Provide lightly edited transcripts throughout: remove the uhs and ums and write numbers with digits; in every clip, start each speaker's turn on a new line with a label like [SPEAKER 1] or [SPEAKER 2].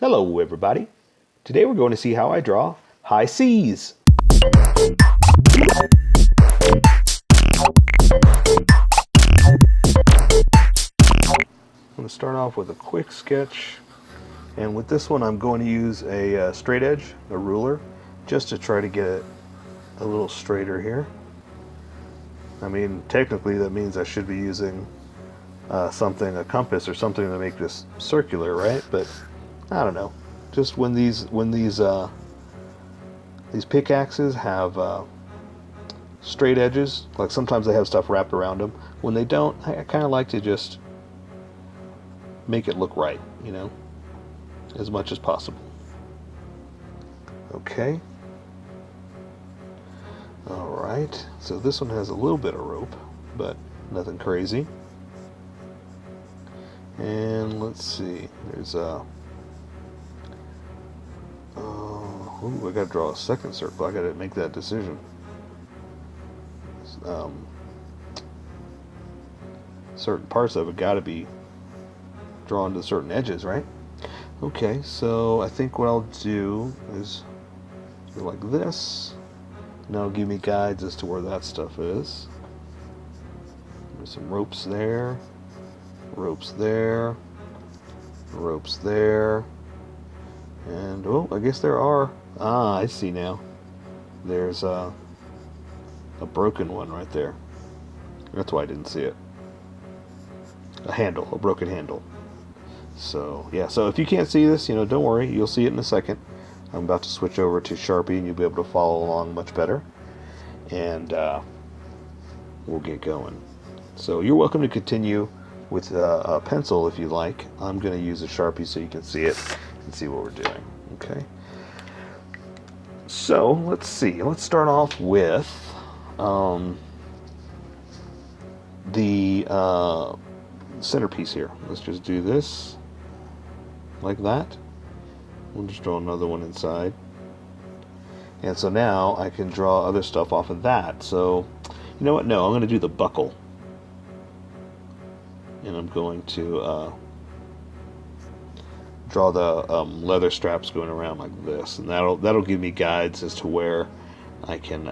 [SPEAKER 1] Hello everybody. Today we're going to see how I draw high C's. I'm going to start off with a quick sketch, and with this one I'm going to use a straight edge, a ruler, just to try to get it a little straighter here. I mean, technically that means I should be using a compass or something to make this circular, right? But I don't know. Just when these pickaxes have straight edges, like sometimes they have stuff wrapped around them. When they don't, I kind of like to just make it look right, you know, as much as possible. Okay. All right. So this one has a little bit of rope, but nothing crazy. And let's see. There's a. Ooh, I gotta draw a second circle. I gotta make that decision. Certain parts of it gotta be drawn to certain edges, right? Okay, so I think what I'll do is go like this. And that'll give me guides as to where that stuff is. There's some ropes there, ropes there, ropes there. And, oh, I guess there are. Ah, I see now. There's a broken one right there. That's why I didn't see it. A handle, a broken handle. So, yeah, so if you can't see this, you know, don't worry. You'll see it in a second. I'm about to switch over to Sharpie and you'll be able to follow along much better. And we'll get going. So you're welcome to continue with a pencil if you like. I'm going to use a Sharpie so you can see it and see what we're doing. Okay. So let's see. Let's start off with the centerpiece here. Let's just do this like that. We'll just draw another one inside. And so now I can draw other stuff off of that. So, you know what? No, I'm going to do the buckle. And I'm going to draw the leather straps going around like this, and that'll give me guides as to where I can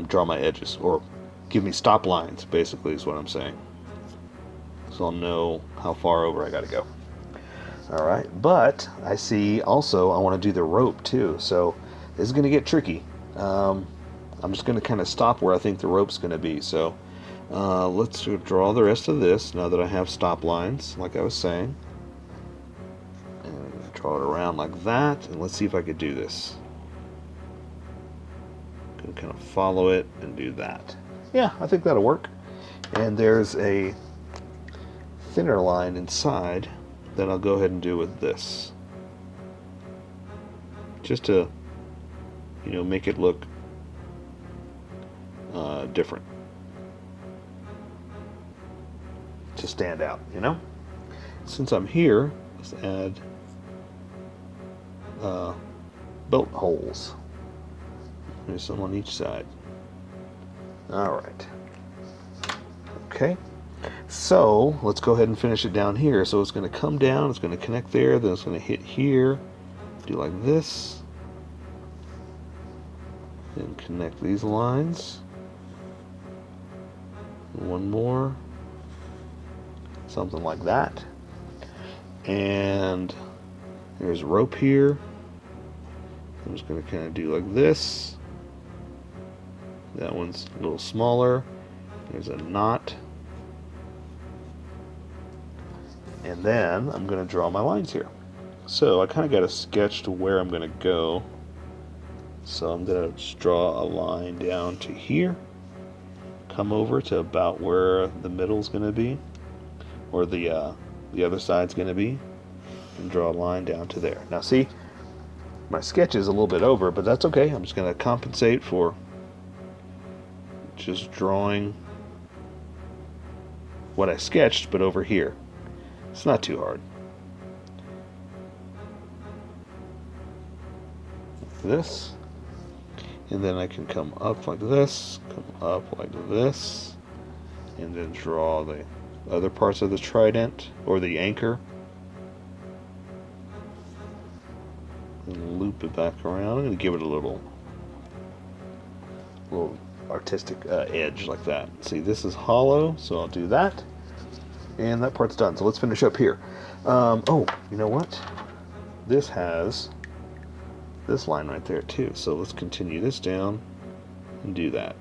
[SPEAKER 1] draw my edges, or give me stop lines, basically is what I'm saying. So I'll know how far over I got to go. All right, but I see also I want to do the rope too, so this is going to get tricky. I'm just going to kind of stop where I think the rope's going to be. So let's draw the rest of this now that I have stop lines, like I was saying. And draw it around like that, and let's see if I could do this. Can kind of follow it and do that. Yeah, I think that'll work. And there's a thinner line inside that I'll go ahead and do with this. Just to, you know, make it look different. To stand out, you know? Since I'm here, let's add belt holes. There's some on each side. Alright. Okay. So, let's go ahead and finish it down here. So it's going to come down, it's going to connect there, then it's going to hit here, do like this, then connect these lines. One more. Something like that. And there's rope here. I'm just going to kind of do like this. That one's a little smaller. There's a knot. And then I'm going to draw my lines here. So I kind of got a sketch to where I'm going to go. So I'm going to just draw a line down to here. Come over to about where the middle is going to be, or the other side's going to be, and draw a line down to there. Now see, my sketch is a little bit over, but that's okay. I'm just going to compensate for just drawing what I sketched, but over here. It's not too hard. Like this. And then I can come up like this, come up like this, and then draw the other parts of the trident, or the anchor. And loop it back around. I'm going to give it a little artistic edge like that. See, this is hollow, so I'll do that. And that part's done. So let's finish up here. Oh, you know what? This has this line right there too. So let's continue this down and do that.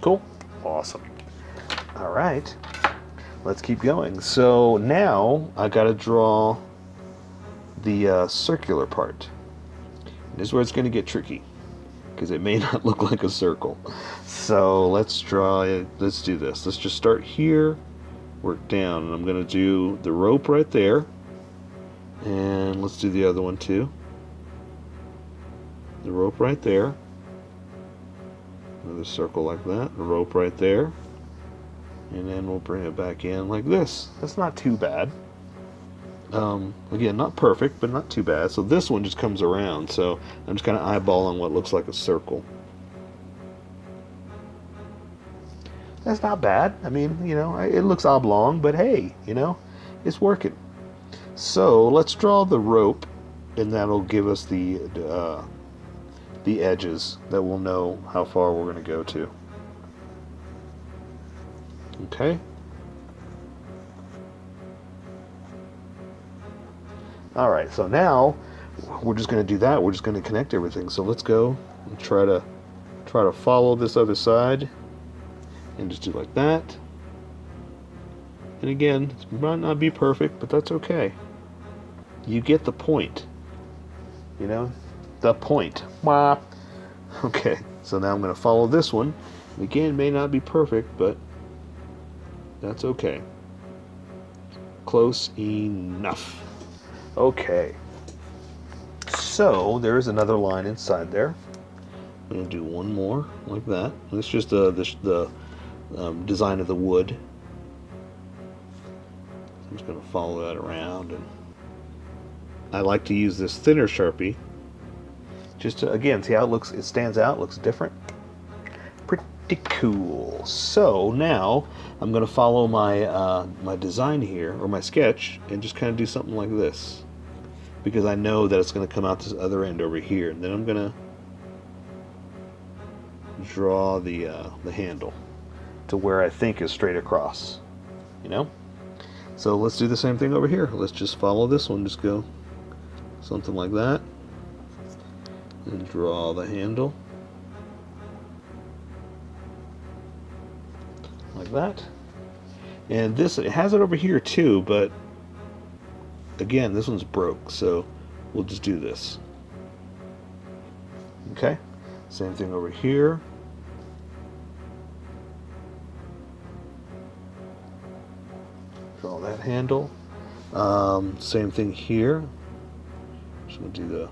[SPEAKER 1] Cool? Awesome. All right. Let's keep going. So now I got to draw the circular part. This is where it's going to get tricky, because it may not look like a circle. So let's draw it. Let's do this. Let's just start here, work down, and I'm going to do the rope right there, and let's do the other one too. The rope right there, another circle like that, the rope right there, and then we'll bring it back in like this. That's not too bad. Again, not perfect, but not too bad. So this one just comes around, so I'm just kind of eyeballing what looks like a circle. That's not bad. I mean, you know, it looks oblong, but hey, you know, it's working. So let's draw the rope, and that'll give us the edges that we'll know how far we're going to go to. Okay. All right, so now we're just going to do that. We're just going to connect everything. So let's go and try to follow this other side and just do like that. And again, it might not be perfect, but that's okay. You get the point. You know, the point. Okay, so now I'm going to follow this one. Again, it may not be perfect, but that's okay. Close enough. Okay, so there is another line inside there. I'm going to do one more like that. It's just the design of the wood. I'm just going to follow that around, and I like to use this thinner Sharpie just to, again, see how it looks. It stands out, looks different. Pretty cool. So now I'm going to follow my my design here, or my sketch, and just kind of do something like this, because I know that it's going to come out this other end over here, and then I'm going to draw the handle to where I think is straight across, you know. So let's do the same thing over here. Let's just follow this one. Just go something like that, and draw the handle like that. And this, it has it over here too, but again, this one's broke, so we'll just do this. Okay, same thing over here. Draw that handle. Same thing here. Just gonna do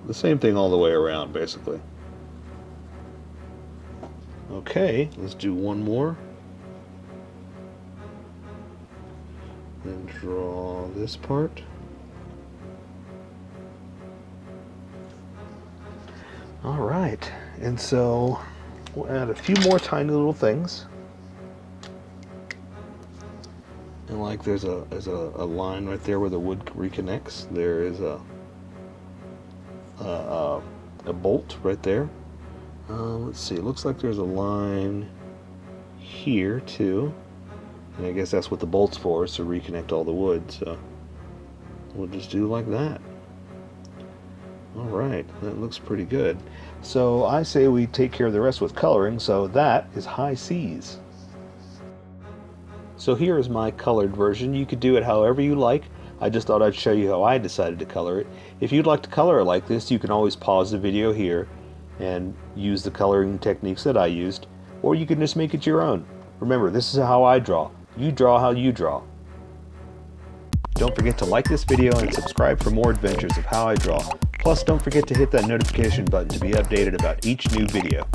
[SPEAKER 1] the same thing all the way around, basically. Okay, let's do one more. Then draw this part. All right, and so we'll add a few more tiny little things. And like there's a line right there where the wood reconnects. There is a bolt right there. Let's see, it looks like there's a line here too. And I guess that's what the bolt's for, is to reconnect all the wood. So we'll just do like that. Alright, that looks pretty good. So I say we take care of the rest with coloring, so that is high C's. So here is my colored version. You could do it however you like. I just thought I'd show you how I decided to color it. If you'd like to color it like this, you can always pause the video here and use the coloring techniques that I used, or you can just make it your own. Remember, this is how I draw. You draw how you draw. Don't forget to like this video and subscribe for more adventures of how I draw. Plus, don't forget to hit that notification button to be updated about each new video.